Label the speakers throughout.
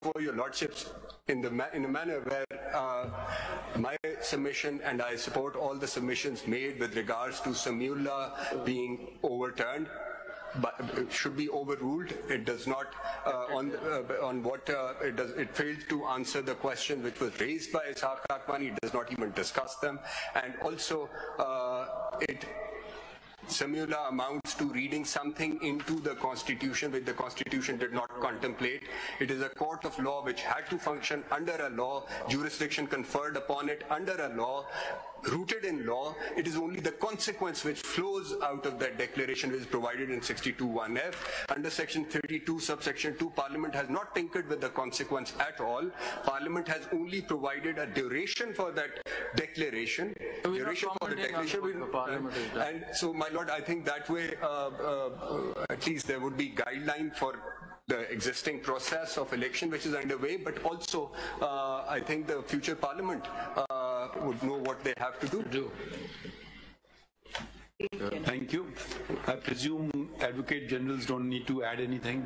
Speaker 1: before your lordships in a manner where my submission, and I support all the submissions made with regards to Samiullah being overturned, but should be overruled. It does not on what it does. It fails to answer the question which was raised by Ishaq Akwani. It does not even discuss them, and also Samiullah amounts to reading something into the Constitution which the Constitution did not contemplate. It is a court of law which had to function under a law, jurisdiction conferred upon it under a law, rooted in law. It is only the consequence which flows out of that declaration which is provided in 62(1)(f). Under section 32 subsection 2, Parliament has not tinkered with the consequence at all. Parliament has only provided a duration for that declaration. And so, my Lord, I think that way at least there would be guideline for the existing process of election which is underway, but also I think the future Parliament would know what they have to do.
Speaker 2: Thank you. I presume Advocate Generals don't need to add anything.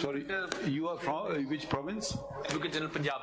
Speaker 2: Sorry, you are from which province?
Speaker 3: Advocate General Punjab.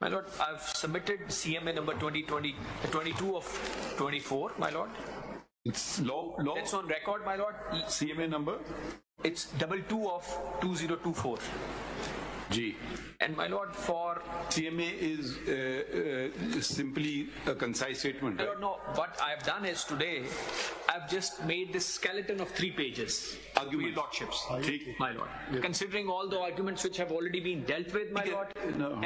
Speaker 3: My Lord, I've submitted CMA number 22 of 24, my Lord.
Speaker 2: It's law.
Speaker 3: That's on record, my Lord.
Speaker 2: CMA number?
Speaker 3: It's 22 of 2024.
Speaker 2: G.
Speaker 3: And my Lord, for
Speaker 2: CMA is simply a concise statement.
Speaker 3: I don't know. What I've done is today, I've just made this skeleton of 3 pages.
Speaker 2: Argument.
Speaker 3: Lordships, my Lord. Yeah. Considering all the arguments which have already been dealt with, my Lord,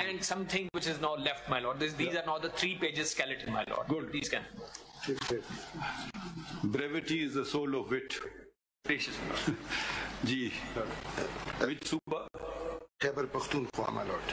Speaker 3: and something which is now left, my Lord. These are now the 3 pages skeleton, my Lord.
Speaker 2: Good.
Speaker 3: These can.
Speaker 2: Brevity is the soul of wit.
Speaker 3: Precious.
Speaker 2: Ji. Which Suba?
Speaker 4: Khyber Pakhtunkhwa, my Lord.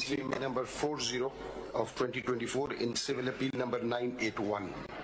Speaker 4: CMA number 40 of 2024 in civil appeal number 981.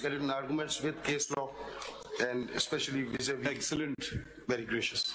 Speaker 4: Skeleton arguments with case law and especially vis-a-vis.
Speaker 2: Excellent.
Speaker 4: Very gracious.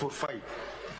Speaker 4: 4-5.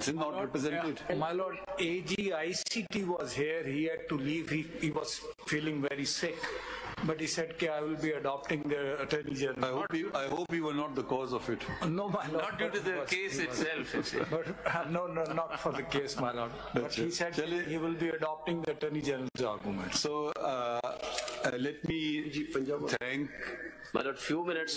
Speaker 2: Sindh not represented.
Speaker 5: My Lord, AGICT was here. He had to leave. He was feeling very sick, but he said, "I will be adopting the Attorney General."
Speaker 2: I hope you were not the cause of it.
Speaker 5: No, my Lord.
Speaker 3: Not due to the case itself.
Speaker 5: But no, not for the case, my Lord. But he said he will be adopting the Attorney General's argument.
Speaker 2: So let me thank.
Speaker 6: My Lord, few minutes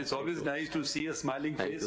Speaker 2: It's always nice to see a smiling face.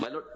Speaker 6: My Lord,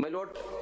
Speaker 6: My Lord,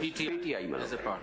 Speaker 3: PTI
Speaker 6: as a part.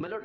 Speaker 6: My Lord,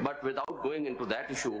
Speaker 6: but without going into that issue,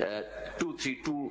Speaker 6: 232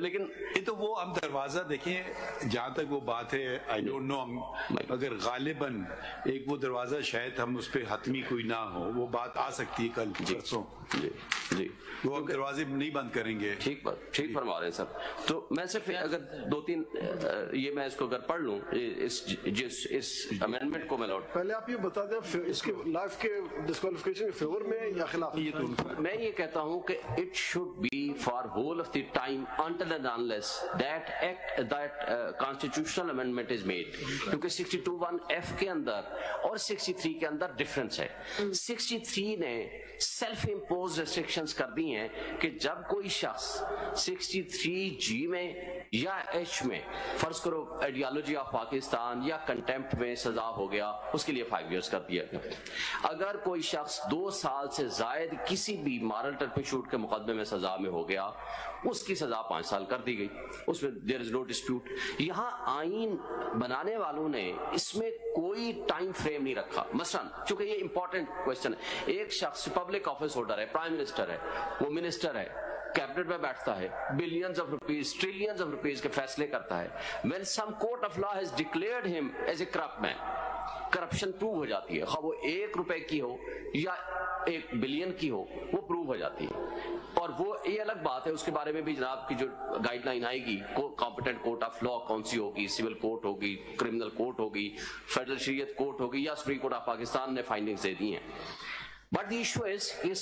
Speaker 6: لیکن
Speaker 2: یہ تو وہ ہم دروازہ دیکھیں جہاں تک وہ بات ہے آئی ڈونٹ نو اگر غالباً ایک وہ دروازہ شاید ہم اس پہ حتمی کوئی نہ ہو وہ بات آ سکتی ہے کل پرسوں
Speaker 6: جی
Speaker 2: وہ ہم دروازے نہیں بند کریں گے.
Speaker 6: ٹھیک فرما رہے ہیں سر. تو میں صرف اگر دو تین یہ میں اس کو اگر پڑھ لوں اس امینڈمنٹ کو میں لوٹ
Speaker 7: پہلے آپ یہ بتا دیں اس کے لائف کے ڈسکوالیفیکیشن کے فیور میں یا خلاف.
Speaker 6: میں یہ کہتا ہوں کہ it should be for whole of the time until and unless that constitutional amendment is made. کیونکہ 62(1)(f) کے اندر اور 63 کے اندر ڈفرنس ہے. 63 نے سیلف امپوز ریسٹرکشنز کر دی ہیں کہ جب کوئی شخص 63G میں یا H میں فرض کرو آئیڈیالوجی آف پاکستان یا کنٹیمپٹ میں سزا ہو گیا اس کے لیے 5 ایئرس کر دیا گیا. اگر کوئی شخص 2 سال سے زائد کسی بھی مارل ٹرپنشوٹ کے مقدمے میں سزا میں ہو گیا اس کی سزا 5 سال کر دی گئی. اس میں دیر از نو ڈسپیوٹ. یہاں آئین بنانے والوں نے اس میں کوئی ٹائم فریم نہیں رکھا. مثلا چونکہ یہ امپورٹنٹ کوشچن ہے, ایک شخص پبلک آفس ہولڈر ہے, پرائم منسٹر ہے, وہ منسٹر ہے, کیبنٹ میں بیٹھتا ہے, billions of rupees trillions of rupees کے فیصلے کرتا ہے. when some court of law has declared him as a corrupt man, corruption prove ہو جاتی ہے, خواہ وہ 1 روپے کی ہو یا 1 بلین کی ہو, وہ پروو ہو جاتی ہے. اور وہ یہ الگ بات ہے, اس کے بارے میں بھی جناب کی جو گائیڈ لائن آئے گی, کمپیٹنٹ کورٹ آف لا کون سی ہوگی, سول کورٹ ہوگی, کرمنل کورٹ ہوگی, فیڈرل شریعت کورٹ ہوگی, یا سپریم کورٹ آف پاکستان نے فائنڈنگز دے دی ہیں. بٹ دی ایشو از کہ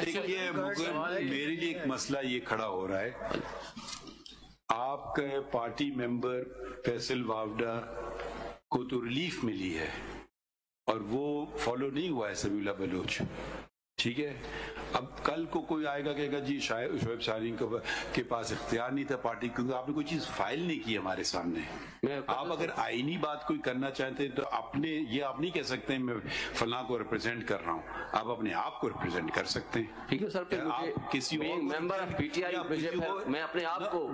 Speaker 2: دیکھیے میرے لیے ایک مسئلہ یہ کھڑا ہو رہا ہے, آپ کے پارٹی ممبر فیصل واوڈا کو تو ریلیف ملی ہے اور وہ فالو نہیں ہوا ہے سمیع اللہ بلوچ, ٹھیک ہے. اب کل کو کوئی آئے گا کہے گا جی شعیب شاہین کے پاس اختیار نہیں تھا پارٹی, کیونکہ آپ نے کوئی چیز فائل نہیں کی ہمارے سامنے. آپ اگر آئینی بات کوئی کرنا چاہتے ہیں تو اپنے یہ آپ نہیں کہہ سکتے ہیں میں فلاں کو ریپرزینٹ کر رہا ہوں, آپ اپنے آپ کو ریپرزینٹ کر سکتے ہیں.
Speaker 6: ٹھیک ہے سر,
Speaker 2: آپ کسی اور
Speaker 6: member of P T I میں اپنے آپ کو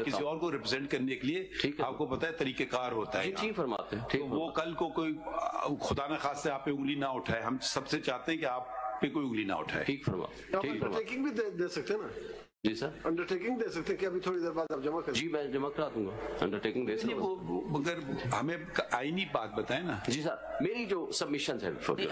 Speaker 2: کسی اور کو ریپرزینٹ کرنے کے لیے آپ کو پتا ہے طریقہ کار ہوتا ہے.
Speaker 6: ٹھیک فرماتے ہیں.
Speaker 2: وہ کل کو کوئی خدا نہ خواستہ آپ پہ انگلی نہ اٹھائے, ہم سب سے چاہتے ہیں کہ آپ پہ کوئی انگلی نہ اٹھائے.
Speaker 6: ٹھیک فرما.
Speaker 7: انڈرٹیکنگ بھی دے سکتے ہیں نا.
Speaker 6: جی سر,
Speaker 7: انڈرٹیکنگ دے سکتے ہیں کہ ابھی تھوڑی دیر بعد آپ جمع کریں.
Speaker 6: جی میں جمع کرا دوں گا, انڈرٹیکنگ دے سکتے ہیں.
Speaker 2: مگر ہمیں آئینی بات بتائیں نا.
Speaker 6: جی سر, میری جو سبمیشنز ہیں
Speaker 3: ابھی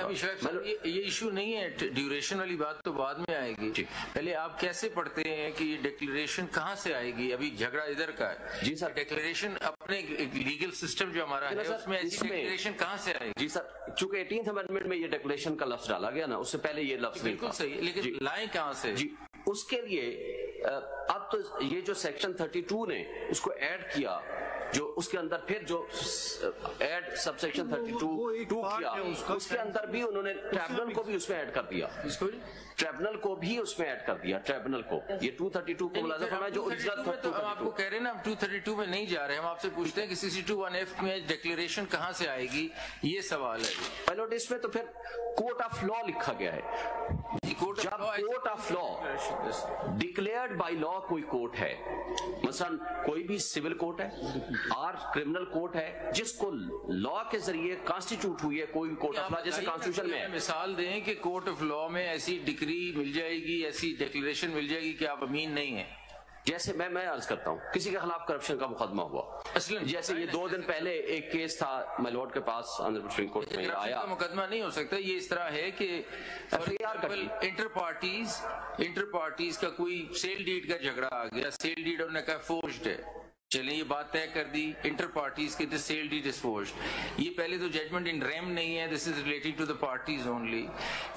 Speaker 3: یہ ایشو نہیں ہے, ڈیوریشن والی بات تو بعد میں آئے گی. پہلے آپ کیسے پڑھتے ہیں کہ یہ ڈیکلیریشن کہاں سے آئے گی؟ ابھی جھگڑا ادھر کا ہے.
Speaker 6: جی سر,
Speaker 3: ڈیکلیریشن اپنے لیگل سسٹم جو ہمارا ہے اس میں ایسی ڈیکلیریشن کہاں سے آئے گی؟
Speaker 6: جی سر, چونکہ 18th امینڈمنٹ میں یہ ڈیکلیریشن کا لفظ ڈالا گیا نا, اس سے پہلے یہ لفظ نہیں تھا.
Speaker 3: بالکل صحیح, لیکن لائیں کہاں سے؟
Speaker 6: جی اس کے لیے اب تو یہ جو سیکشن 32 نے اس کو ایڈ کیا, جو اس کے اندر پھر جو ایڈ سب سیکشن 32 کیا, اس کے اندر بھی انہوں نے ٹریبونل کو بھی اس میں ایڈ کر دیا. ٹریبونل کو بھی اس میں ایڈ کر دیا. ٹریبونل کو یہ 232 کو ملازم فرمایا جو اوریجنل تھا.
Speaker 3: تو ہم آپ کو کہہ رہے ہیں نا, ہم 232 میں نہیں جا رہے, ہم آپ سے پوچھتے ہیں کہ 62(1)(f) میں ڈیکلیریشن کہاں سے آئے گی, یہ سوال ہے.
Speaker 6: پہلے اس میں تو پھر کورٹ آف لا لکھا گیا ہے. جب court of law declared by law کوئی کورٹ ہے, مثلا کوئی بھی سول کورٹ ہے اور کرمنل کورٹ ہے جس کو لا کے ذریعے کانسٹیٹیوٹ ہوئی ہے کوئی کورٹ آف لا, جیسے کانسٹیٹیوشن میں
Speaker 3: مثال دیں کہ کورٹ آف لا میں ایسی ڈگری مل جائے گی, ایسی ڈیکلیریشن مل جائے گی کہ آپ امین نہیں ہیں.
Speaker 6: جیسے میں عرض کرتا ہوں, کسی کے خلاف کرپشن کا مقدمہ ہوا, جیسے یہ 2 دن پہلے ایک کیس تھا مائی لارڈ کے پاس آنریبل سپریم کورٹ میں آیا.
Speaker 3: مقدمہ نہیں ہو سکتا, یہ اس طرح ہے کہ انٹر پارٹیز کا کوئی سیل ڈیڈ کا جھگڑا آ گیا, سیل ڈیڈ انہوں نے کہا فورجڈ ہے, چلیں یہ بات طے کر دی, انٹر پارٹیز کے دس سیل ڈیڈ از فورجڈ. یہ پہلے تو ججمنٹ ان ریم نہیں ہے, this is related to the parties only.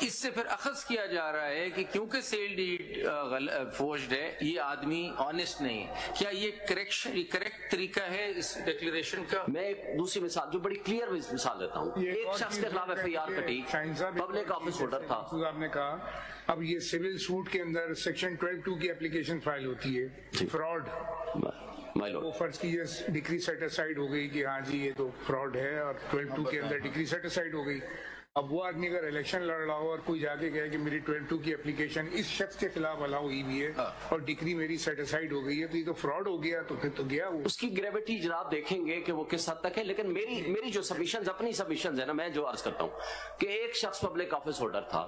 Speaker 3: اس سے پھر اخذ کیا جا رہا ہے کہ کیونکہ سیل ڈیڈ فورجڈ ہے یہ آدمی آنےسٹ نہیں ہے. کیا یہ کریکٹ طریقہ ہے اس ڈیکلیریشن کا؟
Speaker 6: میں ایک دوسری مثال جو بڑی کلیئر مثال دیتا ہوں. ایک شخص کے خلاف ایف آئی آر کٹی, پبلک آفس ہولڈر تھا.
Speaker 8: آپ نے کہا اب یہ سول سوٹ کے اندر سیکشن 12(2) کی اپلیکیشن فائل ہوتی ہے, فراڈ. وہ فرض کیجیے ڈگری سیٹ اسائڈ ہو گئی کہ ہاں جی یہ تو فراڈ ہے, اور 12(2) کے اندر ڈگری سیٹ اسائڈ ہو گئی. اب وہ آدمی اگر الیکشن لڑ رہا ہو اور کوئی جا کے کہے کہ میری 12(2) کی اپلیکیشن اس شخص کے خلاف الاؤ ہوئی ہے اور ڈگری میری سیٹ اسائڈ ہو گئی ہے, تو یہ تو فراڈ ہو گیا, تو پھر تو گیا وہ.
Speaker 6: اس کی گریوٹی جناب دیکھیں گے کہ وہ کس حد تک ہے. لیکن میری جو سبمیشنز اپنی سبمیشنز ہے نا, میں جو عرض کرتا ہوں کہ ایک شخص پبلک آفس ہولڈر تھا,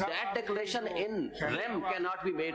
Speaker 6: That declaration in REM cannot be made.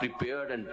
Speaker 6: prepared and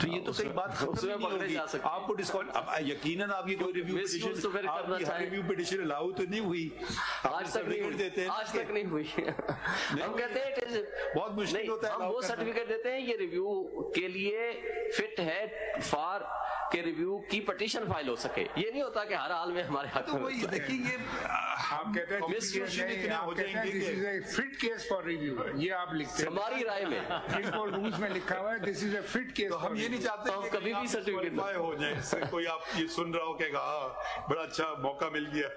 Speaker 2: تو یہ تو کئی بات ختم نہیں ہوگی. آپ کو ڈسکاؤنٹ یقیناً آپ کی کوئی ریویو پٹیشن الاؤ تو نہیں ہوئی,
Speaker 6: آج تک نہیں ہوئی. ہم کہتے ہیں
Speaker 2: بہت مشکل ہوتا ہے,
Speaker 6: ہم وہ سرٹیفکیٹ دیتے ہیں یہ ریویو کے لیے فٹ ہے فار کہ ریویو کی پٹیشن فائل ہو سکے. یہ نہیں ہوتا کہ ہر حال میں ہمارے حق میں.
Speaker 2: دیکھیے یہ
Speaker 8: آپ کہتے ہیں فٹ کیس فار ریویو, یہ آپ لکھتے ہیں
Speaker 6: ہماری رائے میں
Speaker 8: رولز میں لکھا ہوا ہے this is a fit case.
Speaker 2: ہم یہ نہیں چاہتے
Speaker 6: ہم کبھی بھی سرٹیفکیٹ
Speaker 2: ہو جائے, کوئی آپ یہ سن رہا ہو کہ بڑا اچھا موقع مل گیا.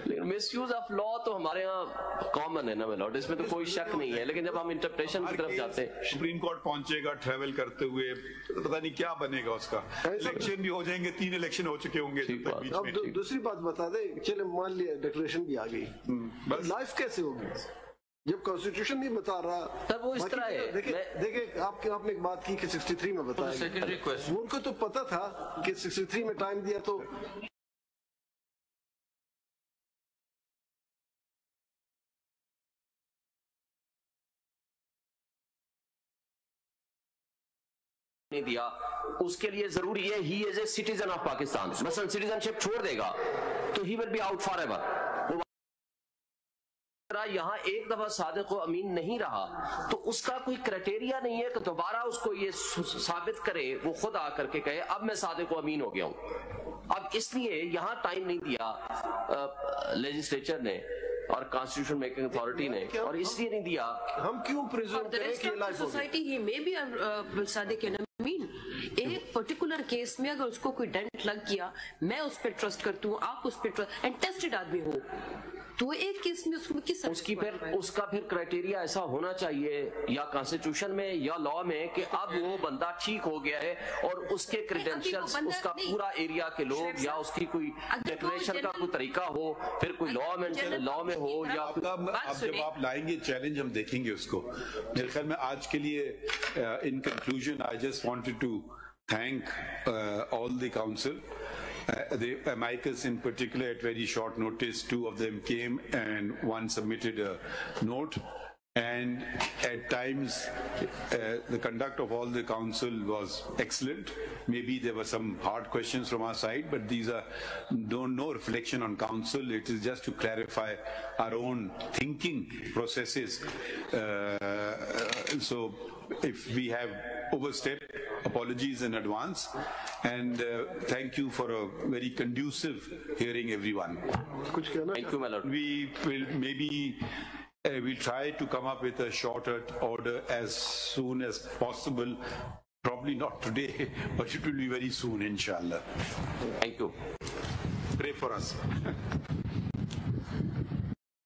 Speaker 6: لیکن مس یوز آف لا تو ہمارے یہاں کامن ہے نا میلارڈ, اس میں تو کوئی شک نہیں ہے. لیکن جب ہم انٹرپریشن کی طرف جاتے ہیں,
Speaker 2: سپریم کورٹ پہنچے گا ٹریول کرتے ہوئے, پتہ نہیں کیا بنے گا اس کا. الیکشن بھی ہو جائیں گے, 3 الیکشن ہو چکے ہوں گے.
Speaker 7: اب دوسری بات بتا دیں, چلے مان لیا ڈکلیریشن بھی آ گئی, لائف کیسے ہوگی جب کانسٹیٹیوشن نہیں بتا رہا؟
Speaker 6: تب وہ اس طرح ہے.
Speaker 7: دیکھیں آپ نے ایک بات کی کہ 63 میں بتایا, ان کو تو پتا تھا کہ 63 میں ٹائم دیا تو
Speaker 6: نہیں دیا. اس کے لیے ضروری ہے he is a citizen of Pakistan. مثلا سٹیزن شپ چھوڑ دے گا تو he will be out forever. یہاں ایک دفعہ صادق و امین نہیں رہا تو اس کا کوئی کرائٹیریا نہیں ہے کہ دوبارہ اس کو یہ ثابت کرے, وہ خود آ کر کے کہے اب میں صادق و امین ہو گیا ہوں. اب اس لیے یہاں ٹائم نہیں دیا لیجسلیچر نے اور کانسٹیٹیوشن میکنگ اتھارٹی نے, اور اس لیے نہیں دیا.
Speaker 7: ہم کیوں پریزیوم کریں کہ لائف
Speaker 9: سوسائٹی ہی میں بھی صادق امین ایک پرٹیکولر کیس میں اگر اس کو کوئی ڈینٹ لگ گیا, میں اس پہ ٹرسٹ کرتی ہوں, آپ اس پہ ٹرسٹ, اینڈ ٹیسٹڈ آدمی ہو, تو ایک کیس میں
Speaker 6: اس کا پھر کرائٹیریا ایسا ہونا چاہیے یا کانسٹیٹیوشن میں یا لا میں کہ اب وہ بندہ ٹھیک ہو گیا ہے اور اس کے کریڈینشلز, اس کا پورا ایریا کے لوگ, یا اس کی کوئی ڈیکلیریشن کا کوئی طریقہ ہو, پھر کوئی لا میں ہو, یا
Speaker 2: جب آپ لائیں گے چیلنج ہم دیکھیں گے اس کو. میرے خیال میں آج کے لیے in conclusion I just wanted to thank all the council. The amicus in particular, at very short notice, 2 of them came and one submitted a note. And at times, the conduct of all the council was excellent. Maybe there were some hard questions from our side, but these are no reflection on council. It is just to clarify our own thinking processes. So if we have overstepped, apologies in advance. And thank you for a very conducive hearing, everyone.
Speaker 6: Thank you, my lord.
Speaker 2: We will maybe... we'll try to come up with a shorter order as soon as possible. Probably not today, but it will be very soon, inshallah.
Speaker 6: Thank you.
Speaker 2: Pray for us.